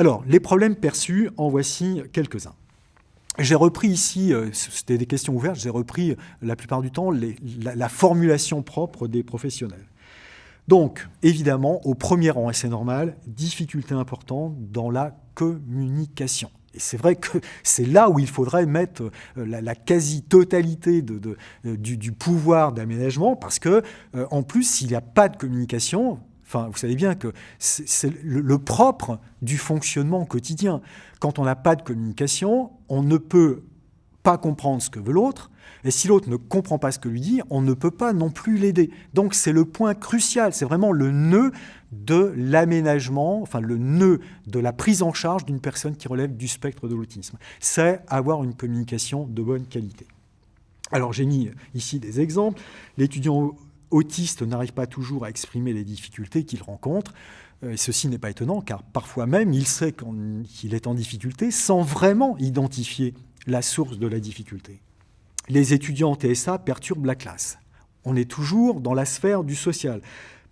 Alors, les problèmes perçus, en voici quelques-uns. J'ai repris ici, c'était des questions ouvertes, j'ai repris la plupart du temps la formulation propre des professionnels. Donc, évidemment, au premier rang, et c'est normal, difficulté importante dans la communication. Et c'est vrai que c'est là où il faudrait mettre la quasi-totalité du pouvoir d'aménagement, parce que, en plus, s'il n'y a pas de communication, enfin, vous savez bien que c'est le propre du fonctionnement quotidien. Quand on n'a pas de communication, on ne peut pas comprendre ce que veut l'autre, et si l'autre ne comprend pas ce que lui dit, on ne peut pas non plus l'aider. Donc c'est le point crucial, c'est vraiment le nœud de l'aménagement, enfin le nœud de la prise en charge d'une personne qui relève du spectre de l'autisme. C'est avoir une communication de bonne qualité. Alors j'ai mis ici des exemples. L'étudiant autiste n'arrive pas toujours à exprimer les difficultés qu'il rencontre. Et ceci n'est pas étonnant, car parfois même, il sait qu'il est en difficulté sans vraiment identifier la source de la difficulté. Les étudiants en TSA perturbent la classe. On est toujours dans la sphère du social,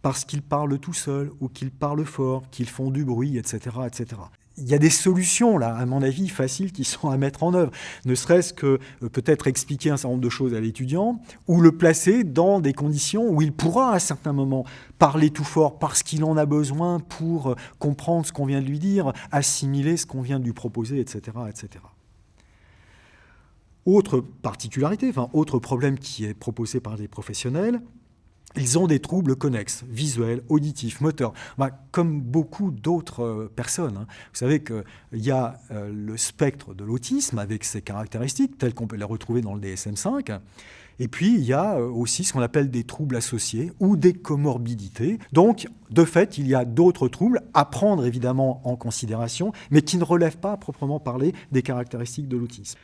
parce qu'ils parlent tout seuls, ou qu'ils parlent fort, qu'ils font du bruit, etc., etc. Il y a des solutions, là, à mon avis, faciles qui sont à mettre en œuvre. Ne serait-ce que peut-être expliquer un certain nombre de choses à l'étudiant, ou le placer dans des conditions où il pourra, à certains moments, parler tout fort parce qu'il en a besoin pour comprendre ce qu'on vient de lui dire, assimiler ce qu'on vient de lui proposer, etc., etc. Autre particularité, enfin, autre problème qui est proposé par les professionnels, ils ont des troubles connexes, visuels, auditifs, moteurs, comme beaucoup d'autres personnes. Vous savez qu'il y a le spectre de l'autisme avec ses caractéristiques, telles qu'on peut les retrouver dans le DSM-5, et puis il y a aussi ce qu'on appelle des troubles associés ou des comorbidités. Donc, de fait, il y a d'autres troubles à prendre évidemment en considération, mais qui ne relèvent pas à proprement parler des caractéristiques de l'autisme.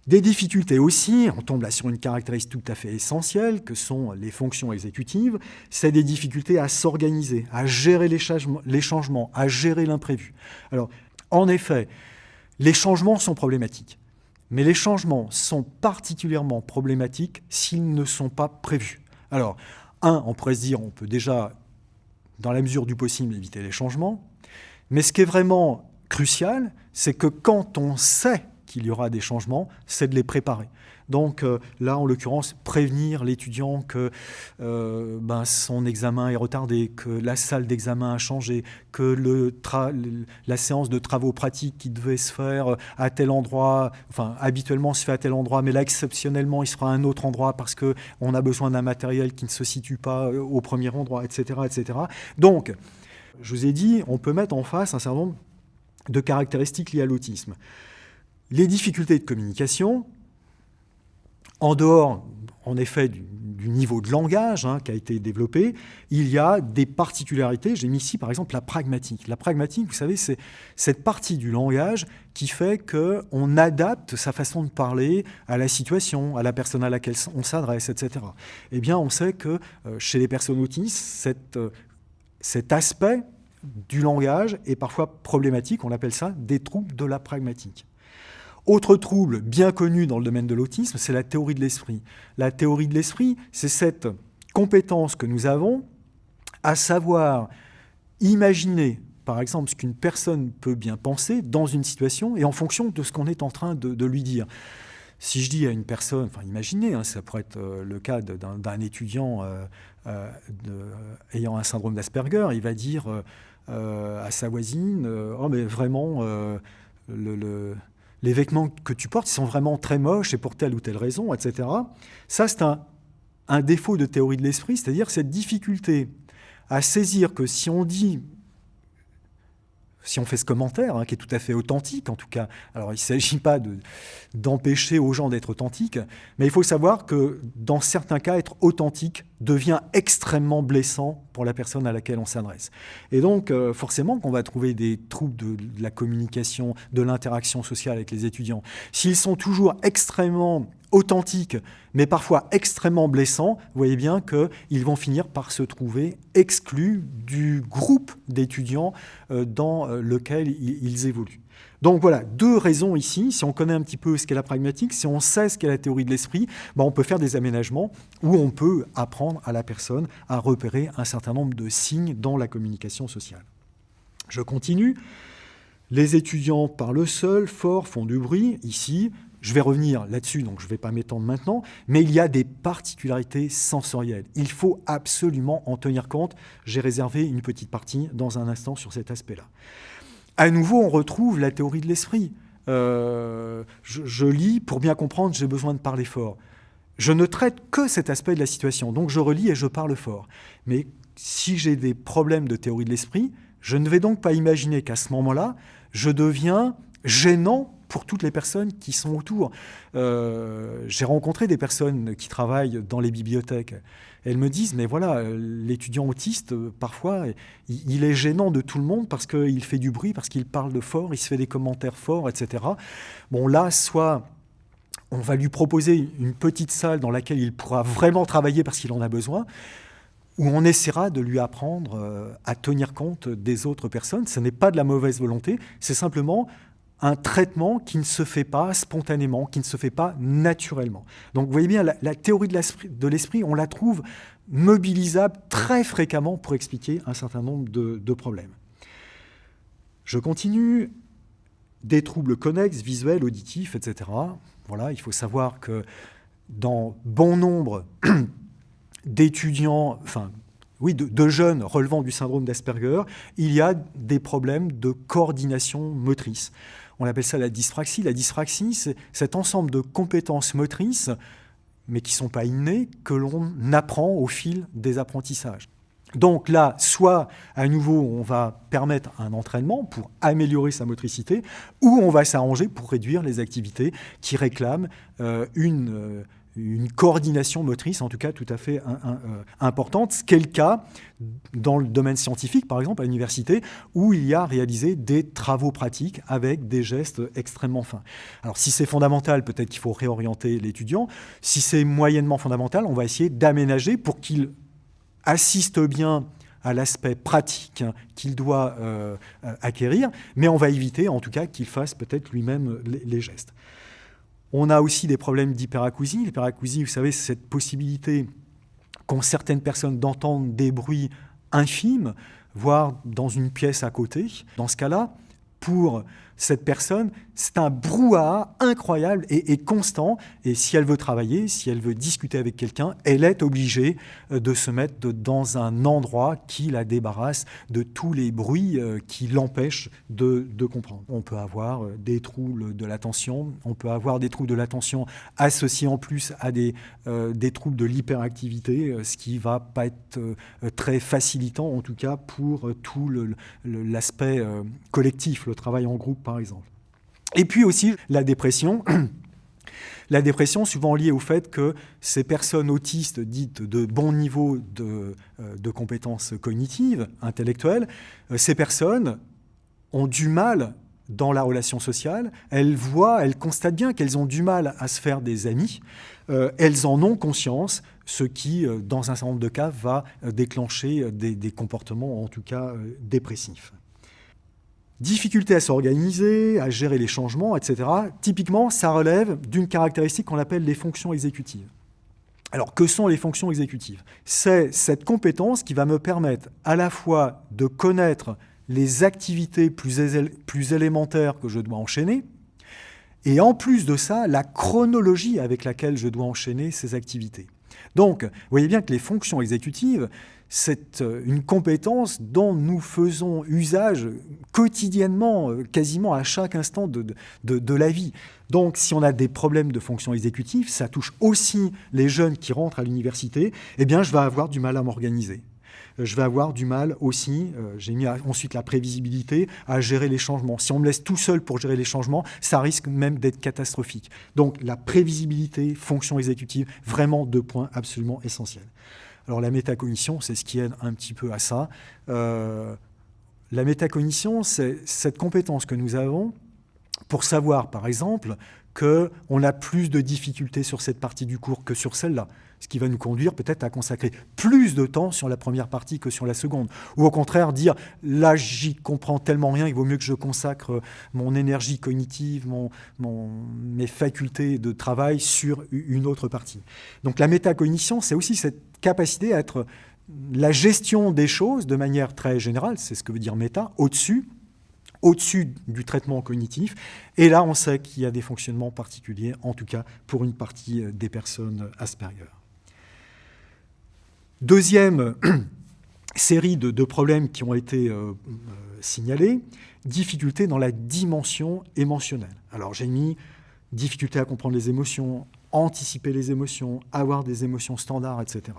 Des difficultés aussi, on tombe là sur une caractéristique tout à fait essentielle, que sont les fonctions exécutives, c'est des difficultés à s'organiser, à gérer les changements, à gérer l'imprévu. Alors, en effet, les changements sont problématiques, mais les changements sont particulièrement problématiques s'ils ne sont pas prévus. Alors, on pourrait se dire, on peut déjà, dans la mesure du possible, éviter les changements, mais ce qui est vraiment crucial, c'est que quand on sait qu'il y aura des changements, c'est de les préparer. Donc là, en l'occurrence, prévenir l'étudiant que son examen est retardé, que la salle d'examen a changé, que la séance de travaux pratiques qui devait se faire à tel endroit, enfin habituellement se fait à tel endroit, mais là exceptionnellement il sera à un autre endroit parce qu'on a besoin d'un matériel qui ne se situe pas au premier endroit, etc., etc. Donc, je vous ai dit, on peut mettre en face un certain nombre de caractéristiques liées à l'autisme. Les difficultés de communication, en dehors, en effet, du niveau de langage qui a été développé, il y a des particularités. J'ai mis ici, par exemple, la pragmatique. La pragmatique, vous savez, c'est cette partie du langage qui fait qu'on adapte sa façon de parler à la situation, à la personne à laquelle on s'adresse, etc. Eh bien, on sait que chez les personnes autistes, cet aspect du langage est parfois problématique. On appelle ça des troubles de la pragmatique. Autre trouble bien connu dans le domaine de l'autisme, c'est la théorie de l'esprit. La théorie de l'esprit, c'est cette compétence que nous avons à savoir imaginer, par exemple, ce qu'une personne peut bien penser dans une situation et en fonction de ce qu'on est en train de lui dire. Si je dis à une personne, enfin imaginez, ça pourrait être le cas d'un étudiant ayant un syndrome d'Asperger, il va dire à sa voisine « Oh mais vraiment, les vêtements que tu portes, ils sont vraiment très moches et pour telle ou telle raison, etc. » Ça, c'est un défaut de théorie de l'esprit, c'est-à-dire cette difficulté à saisir que si on fait ce commentaire, qui est tout à fait authentique en tout cas, alors il ne s'agit pas d'empêcher aux gens d'être authentiques, mais il faut savoir que dans certains cas, être authentique devient extrêmement blessant pour la personne à laquelle on s'adresse. Et donc, forcément qu'on va trouver des troubles de la communication, de l'interaction sociale avec les étudiants. S'ils sont toujours extrêmement authentiques, mais parfois extrêmement blessants, vous voyez bien qu'ils vont finir par se trouver exclus du groupe d'étudiants dans lequel ils évoluent. Donc voilà, deux raisons ici. Si on connaît un petit peu ce qu'est la pragmatique, si on sait ce qu'est la théorie de l'esprit, on peut faire des aménagements où on peut apprendre à la personne à repérer un certain nombre de signes dans la communication sociale. Je continue. Les étudiants parlent seuls, fort, font du bruit. Ici, je vais revenir là-dessus, donc je ne vais pas m'étendre maintenant, mais il y a des particularités sensorielles. Il faut absolument en tenir compte. J'ai réservé une petite partie dans un instant sur cet aspect-là. À nouveau, on retrouve la théorie de l'esprit. Je lis, pour bien comprendre, j'ai besoin de parler fort. Je ne traite que cet aspect de la situation, donc je relis et je parle fort. Mais si j'ai des problèmes de théorie de l'esprit, je ne vais donc pas imaginer qu'à ce moment-là, je deviens gênant pour toutes les personnes qui sont autour. J'ai rencontré des personnes qui travaillent dans les bibliothèques. Elles me disent, mais voilà, l'étudiant autiste, parfois, il est gênant de tout le monde parce qu'il fait du bruit, parce qu'il parle de fort, il se fait des commentaires forts, etc. Bon, là, soit on va lui proposer une petite salle dans laquelle il pourra vraiment travailler parce qu'il en a besoin, ou on essaiera de lui apprendre à tenir compte des autres personnes. Ce n'est pas de la mauvaise volonté, c'est simplement un traitement qui ne se fait pas spontanément, qui ne se fait pas naturellement. Donc vous voyez bien, la théorie de l'esprit, on la trouve mobilisable très fréquemment pour expliquer un certain nombre de problèmes. Je continue. Des troubles connexes, visuels, auditifs, etc. Voilà, il faut savoir que dans bon nombre d'étudiants, de jeunes relevant du syndrome d'Asperger, il y a des problèmes de coordination motrice. On appelle ça la dyspraxie. La dyspraxie, c'est cet ensemble de compétences motrices, mais qui ne sont pas innées, que l'on apprend au fil des apprentissages. Donc là, soit à nouveau, on va permettre un entraînement pour améliorer sa motricité, ou on va s'arranger pour réduire les activités qui réclament une coordination motrice, en tout cas tout à fait importante, ce qui est le cas dans le domaine scientifique, par exemple à l'université, où il y a réalisé des travaux pratiques avec des gestes extrêmement fins. Alors si c'est fondamental, peut-être qu'il faut réorienter l'étudiant. Si c'est moyennement fondamental, on va essayer d'aménager pour qu'il assiste bien à l'aspect pratique qu'il doit acquérir, mais on va éviter en tout cas qu'il fasse peut-être lui-même les gestes. On a aussi des problèmes d'hyperacousie. L'hyperacousie, vous savez, c'est cette possibilité qu'ont certaines personnes d'entendre des bruits infimes, voire dans une pièce à côté. Dans ce cas-là, pour cette personne, c'est un brouhaha incroyable et constant. Et si elle veut travailler, si elle veut discuter avec quelqu'un, elle est obligée de se mettre dans un endroit qui la débarrasse de tous les bruits qui l'empêchent de comprendre. On peut avoir des troubles de l'attention, on peut avoir des troubles de l'attention associés en plus à des troubles de l'hyperactivité, ce qui ne va pas être très facilitant, en tout cas pour tout l'aspect collectif, le travail en groupe par exemple. Et puis aussi la dépression. La dépression, souvent liée au fait que ces personnes autistes dites de bon niveau de compétences cognitives, intellectuelles, ces personnes ont du mal dans la relation sociale. Elles constatent bien qu'elles ont du mal à se faire des amis. Elles en ont conscience, ce qui, dans un certain nombre de cas, va déclencher des comportements, en tout cas, dépressifs. Difficulté à s'organiser, à gérer les changements, etc. Typiquement, ça relève d'une caractéristique qu'on appelle les fonctions exécutives. Alors, que sont les fonctions exécutives ? C'est cette compétence qui va me permettre à la fois de connaître les activités plus élémentaires que je dois enchaîner, et en plus de ça, la chronologie avec laquelle je dois enchaîner ces activités. Donc, vous voyez bien que les fonctions exécutives, c'est une compétence dont nous faisons usage quotidiennement, quasiment à chaque instant de la vie. Donc, si on a des problèmes de fonctions exécutives, ça touche aussi les jeunes qui rentrent à l'université, eh bien, je vais avoir du mal à m'organiser. Je vais avoir du mal aussi, j'ai mis ensuite la prévisibilité, à gérer les changements. Si on me laisse tout seul pour gérer les changements, ça risque même d'être catastrophique. Donc la prévisibilité, fonction exécutive, vraiment 2 points absolument essentiels. Alors la métacognition, c'est ce qui aide un petit peu à ça. La métacognition, c'est cette compétence que nous avons pour savoir, par exemple, qu'on a plus de difficultés sur cette partie du cours que sur celle-là, ce qui va nous conduire peut-être à consacrer plus de temps sur la première partie que sur la seconde. Ou au contraire, dire, là, j'y comprends tellement rien, il vaut mieux que je consacre mon énergie cognitive, mes facultés de travail sur une autre partie. Donc la métacognition, c'est aussi cette capacité à être la gestion des choses de manière très générale, c'est ce que veut dire méta, au-dessus, au-dessus du traitement cognitif. Et là, on sait qu'il y a des fonctionnements particuliers, en tout cas pour une partie des personnes Asperger. Deuxième série de problèmes qui ont été signalés, difficultés dans la dimension émotionnelle. Alors j'ai mis difficulté à comprendre les émotions, anticiper les émotions, avoir des émotions standards, etc.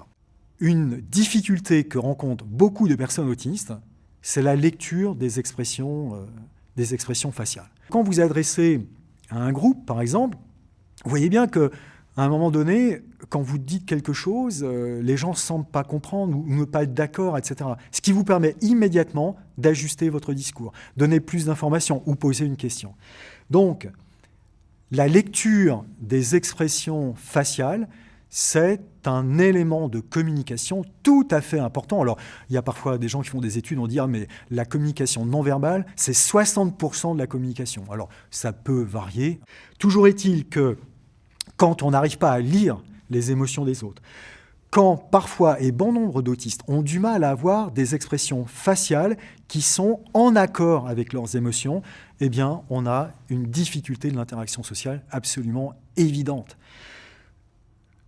Une difficulté que rencontrent beaucoup de personnes autistes, c'est la lecture des expressions faciales. Quand vous adressez à un groupe, par exemple, vous voyez bien qu'à un moment donné, quand vous dites quelque chose, les gens ne semblent pas comprendre ou ne pas être d'accord, etc. Ce qui vous permet immédiatement d'ajuster votre discours, donner plus d'informations ou poser une question. Donc, la lecture des expressions faciales, c'est un élément de communication tout à fait important. Alors, il y a parfois des gens qui font des études, on dit « Ah, mais la communication non verbale, c'est 60% de la communication ». Alors, ça peut varier. Toujours est-il que quand on n'arrive pas à lire les émotions des autres, quand parfois, et bon nombre d'autistes ont du mal à avoir des expressions faciales qui sont en accord avec leurs émotions, eh bien, on a une difficulté de l'interaction sociale absolument évidente.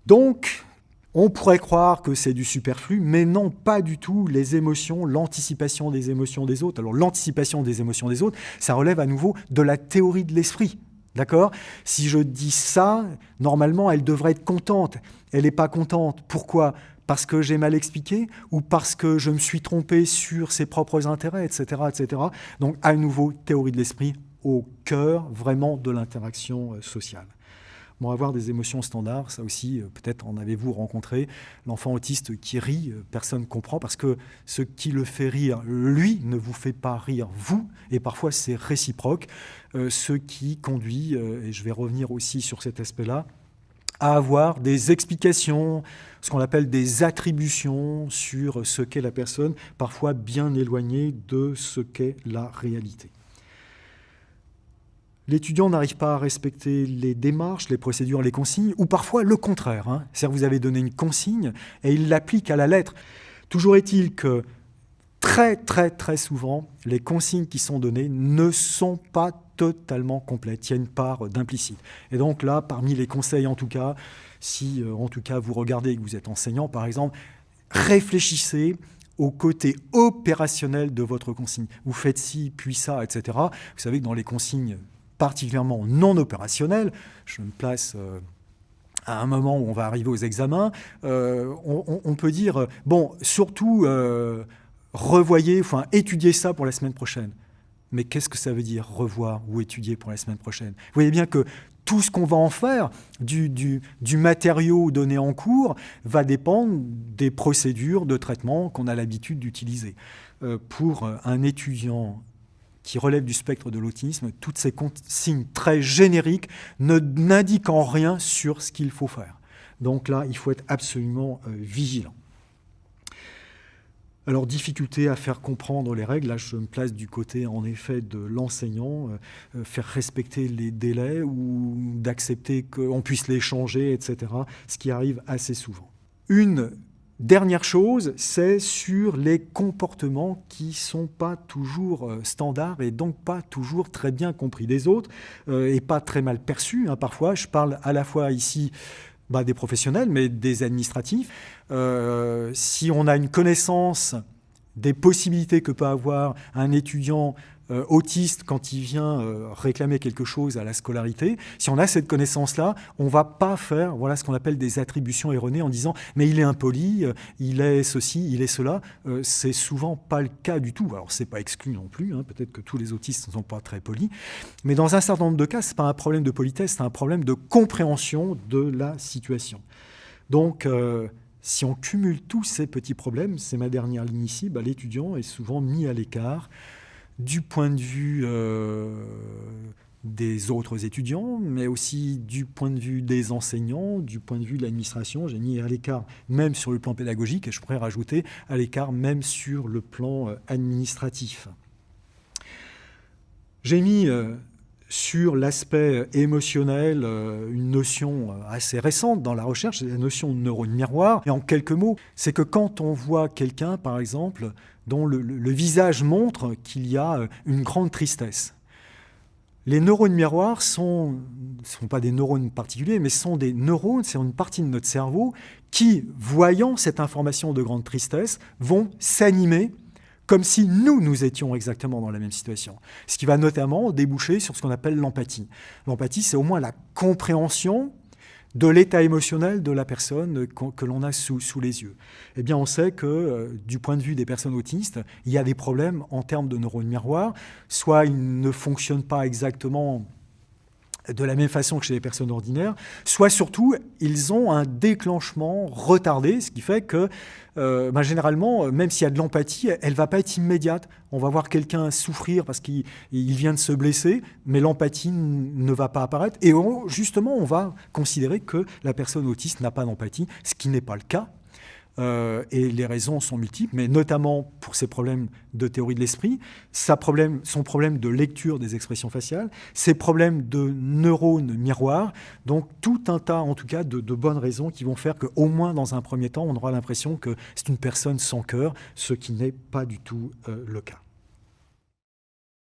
Donc, on pourrait croire que c'est du superflu, mais non, pas du tout. Les émotions, l'anticipation des émotions des autres. Alors, l'anticipation des émotions des autres, ça relève à nouveau de la théorie de l'esprit. D'accord ? Si je dis ça, normalement, elle devrait être contente. Elle n'est pas contente. Pourquoi ? Parce que j'ai mal expliqué ou parce que je me suis trompé sur ses propres intérêts, etc., etc. Donc, à nouveau, théorie de l'esprit au cœur vraiment de l'interaction sociale. Bon, avoir des émotions standards, ça aussi, peut-être en avez-vous rencontré. L'enfant autiste qui rit, personne ne comprend parce que ce qui le fait rire, lui, ne vous fait pas rire, vous, et parfois c'est réciproque, ce qui conduit, et je vais revenir aussi sur cet aspect-là, à avoir des explications, ce qu'on appelle des attributions sur ce qu'est la personne, parfois bien éloignées de ce qu'est la réalité. L'étudiant n'arrive pas à respecter les démarches, les procédures, les consignes, ou parfois le contraire. C'est-à-dire que vous avez donné une consigne et il l'applique à la lettre. Toujours est-il que très souvent, les consignes qui sont données ne sont pas totalement complètes. Il y a une part d'implicite. Et donc là, parmi les conseils en tout cas, si en tout cas vous regardez et que vous êtes enseignant par exemple, réfléchissez au côté opérationnel de votre consigne. Vous faites ci, puis ça, etc. Vous savez que dans les consignes particulièrement non opérationnelles, je me place à un moment où on va arriver aux examens, on peut dire, bon, surtout, revoyez, enfin, étudiez ça pour la semaine prochaine. Mais qu'est-ce que ça veut dire, revoir ou étudier pour la semaine prochaine? Vous voyez bien que tout ce qu'on va en faire, du matériau donné en cours, va dépendre des procédures de traitement qu'on a l'habitude d'utiliser. Pour un étudiant qui relève du spectre de l'autisme, toutes ces consignes très génériques n'indiquent en rien sur ce qu'il faut faire. Donc là, il faut être absolument vigilant. Alors, difficulté à faire comprendre les règles, là je me place du côté en effet de l'enseignant, faire respecter les délais ou d'accepter qu'on puisse les changer, etc., ce qui arrive assez souvent. Une dernière chose, c'est sur les comportements qui ne sont pas toujours standards et donc pas toujours très bien compris des autres et pas très mal perçus. Parfois, je parle à la fois ici des professionnels, mais des administratifs. Si on a une connaissance des possibilités que peut avoir un étudiant autiste quand il vient réclamer quelque chose à la scolarité, si on a cette connaissance-là, on ne va pas faire ce qu'on appelle des attributions erronées en disant « mais il est impoli, il est ceci, il est cela ». C'est souvent pas le cas du tout. Alors, ce n'est pas exclu non plus, peut-être que tous les autistes ne sont pas très polis, mais dans un certain nombre de cas, ce n'est pas un problème de politesse, c'est un problème de compréhension de la situation. Donc, si on cumule tous ces petits problèmes, c'est ma dernière ligne ici, l'étudiant est souvent mis à l'écart du point de vue des autres étudiants, mais aussi du point de vue des enseignants, du point de vue de l'administration. J'ai mis à l'écart même sur le plan pédagogique, et je pourrais rajouter à l'écart même sur le plan administratif. J'ai mis sur l'aspect émotionnel, une notion assez récente dans la recherche, c'est la notion de neurone miroir. Et en quelques mots, c'est que quand on voit quelqu'un, par exemple, dont le visage montre qu'il y a une grande tristesse, les neurones miroirs ne sont pas des neurones particuliers, mais sont des neurones, c'est une partie de notre cerveau qui, voyant cette information de grande tristesse, vont s'animer comme si nous étions exactement dans la même situation. Ce qui va notamment déboucher sur ce qu'on appelle l'empathie. L'empathie, c'est au moins la compréhension de l'état émotionnel de la personne que l'on a sous les yeux. Eh bien, on sait que du point de vue des personnes autistes, il y a des problèmes en termes de neurones miroirs. Soit ils ne fonctionnent pas exactement de la même façon que chez les personnes ordinaires, soit surtout, ils ont un déclenchement retardé, ce qui fait que généralement, même s'il y a de l'empathie, elle ne va pas être immédiate. On va voir quelqu'un souffrir parce qu'il vient de se blesser, mais l'empathie ne va pas apparaître. Et justement, on va considérer que la personne autiste n'a pas d'empathie, ce qui n'est pas le cas. Et les raisons sont multiples, mais notamment pour ses problèmes de théorie de l'esprit, son problème de lecture des expressions faciales, ses problèmes de neurones miroirs, donc tout un tas en tout cas de bonnes raisons qui vont faire qu'au moins dans un premier temps, on aura l'impression que c'est une personne sans cœur, ce qui n'est pas du tout le cas.